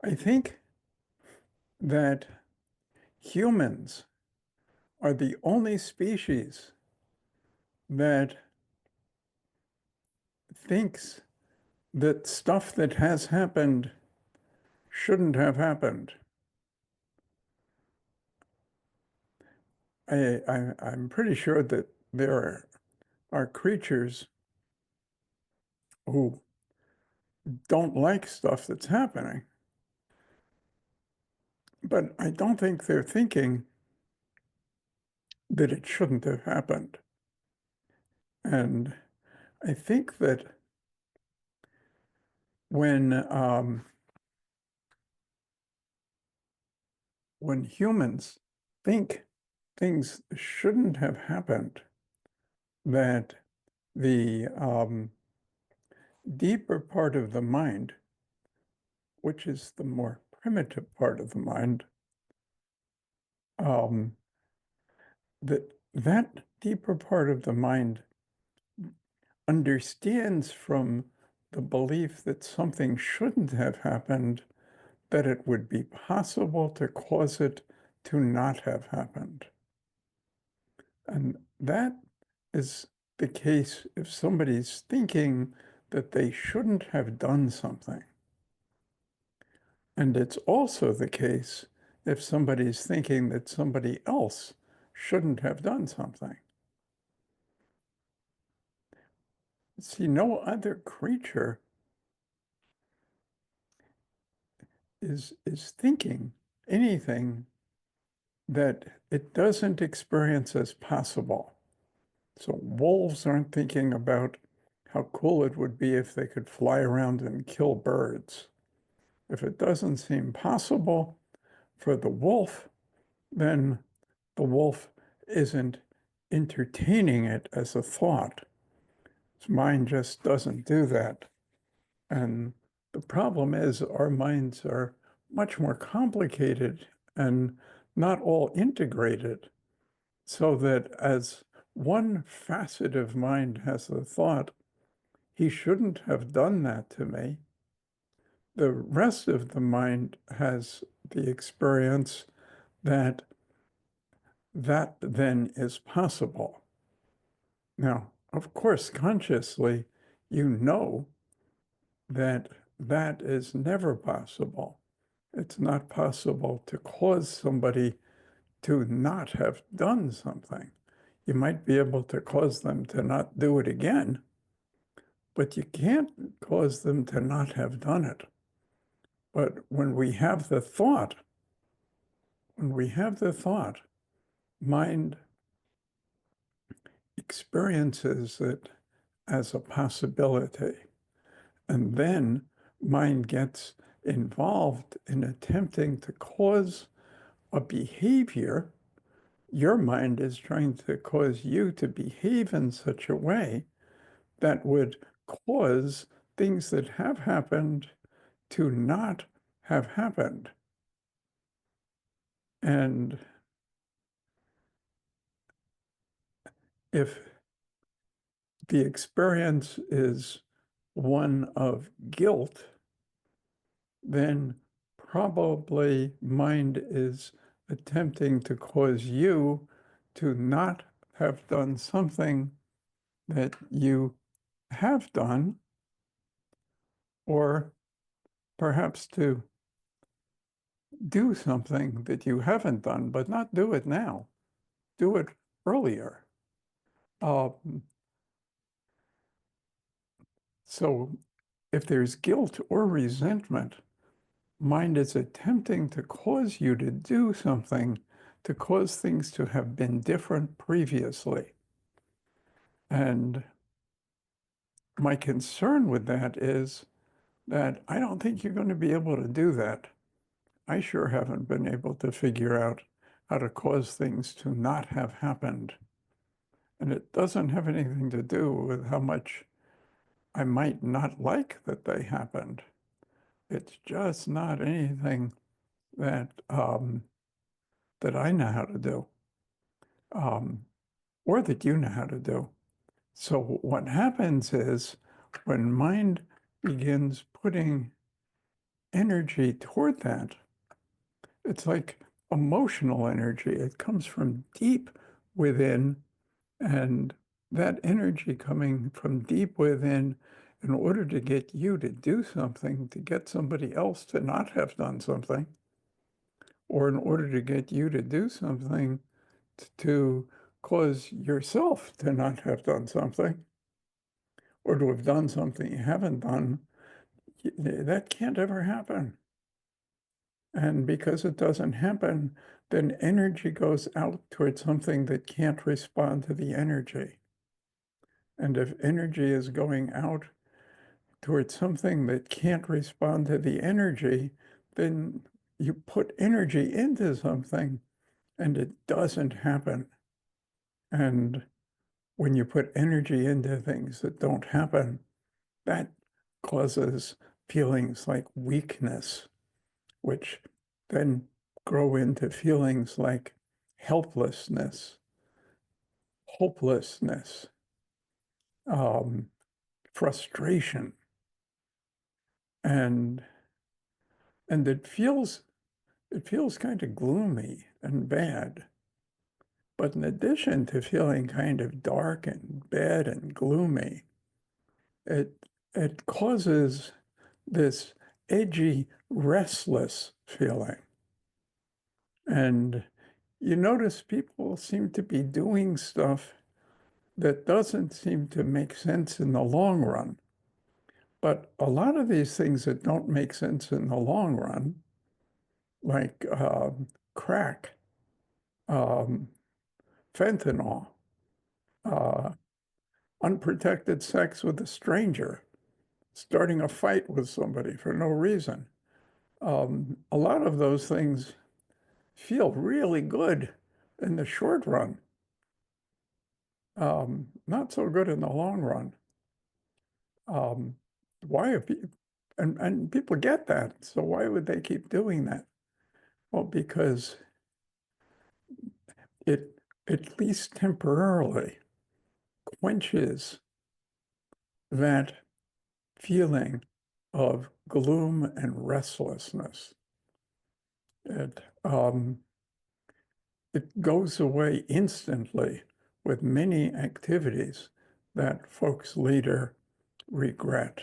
I think that humans are the only species that thinks that stuff that has happened shouldn't have happened. I'm pretty sure that there are creatures who don't like stuff that's happening, but I don't think they're thinking that it shouldn't have happened. And I think that when when humans think things shouldn't have happened, that the deeper part of the mind, which is the more primitive part of the mind, um, that deeper part of the mind understands from the belief that something shouldn't have happened, that it would be possible to cause it to not have happened. And that is the case if somebody's thinking that they shouldn't have done something. And it's also the case if somebody's thinking that somebody else shouldn't have done something. See, no other creature is thinking anything that it doesn't experience as possible. So wolves aren't thinking about how cool it would be if they could fly around and kill birds. If it doesn't seem possible for the wolf, then the wolf isn't entertaining it as a thought. Its mind just doesn't do that. And the problem is our minds are much more complicated and not all integrated, so that as one facet of mind has the thought, he shouldn't have done that to me, the rest of the mind has the experience that that then is possible. Now, of course, consciously, you know that that is never possible. It's not possible to cause somebody to not have done something. You might be able to cause them to not do it again, but you can't cause them to not have done it. But when we have the thought, mind experiences it as a possibility. And then mind gets involved in attempting to cause a behavior. Your mind is trying to cause you to behave in such a way that would cause things that have happened to not have happened. And if the experience is one of guilt, then probably mind is attempting to cause you to not have done something that you have done, or perhaps to do something that you haven't done, but not do it now. Do it earlier. Um, so if there's guilt or resentment, mind is attempting to cause you to do something, to cause things to have been different previously. And my concern with that is that I don't think you're going to be able to do that. I sure haven't been able to figure out how to cause things to not have happened. And it doesn't have anything to do with how much I might not like that they happened. It's just not anything that that I know how to do, um, or that you know how to do. So what happens is when mind begins putting energy toward that. It's like emotional energy. It comes from deep within, and that energy coming from deep within, in order to get you to do something, to get somebody else to not have done something, or in order to get you to do something to cause yourself to not have done something, or to have done something you haven't done, that can't ever happen. And because it doesn't happen, then energy goes out towards something that can't respond to the energy. And if energy is going out towards something that can't respond to the energy, then you put energy into something and it doesn't happen. And when you put energy into things that don't happen, that causes feelings like weakness, which then grow into feelings like helplessness, hopelessness, um, frustration, and it feels kind of gloomy and bad. But in addition to feeling kind of dark and bad and gloomy, it it causes this edgy, restless feeling. And you notice people seem to be doing stuff that doesn't seem to make sense in the long run. But a lot of these things that don't make sense in the long run, like crack, um, fentanyl, uh, unprotected sex with a stranger, starting a fight with somebody for no reason. A lot of those things feel really good in the short run, not so good in the long run. Um, why are people, and people get that, so why would they keep doing that? Well, because it, at least temporarily, quenches that feeling of gloom and restlessness. It goes away instantly with many activities that folks later regret.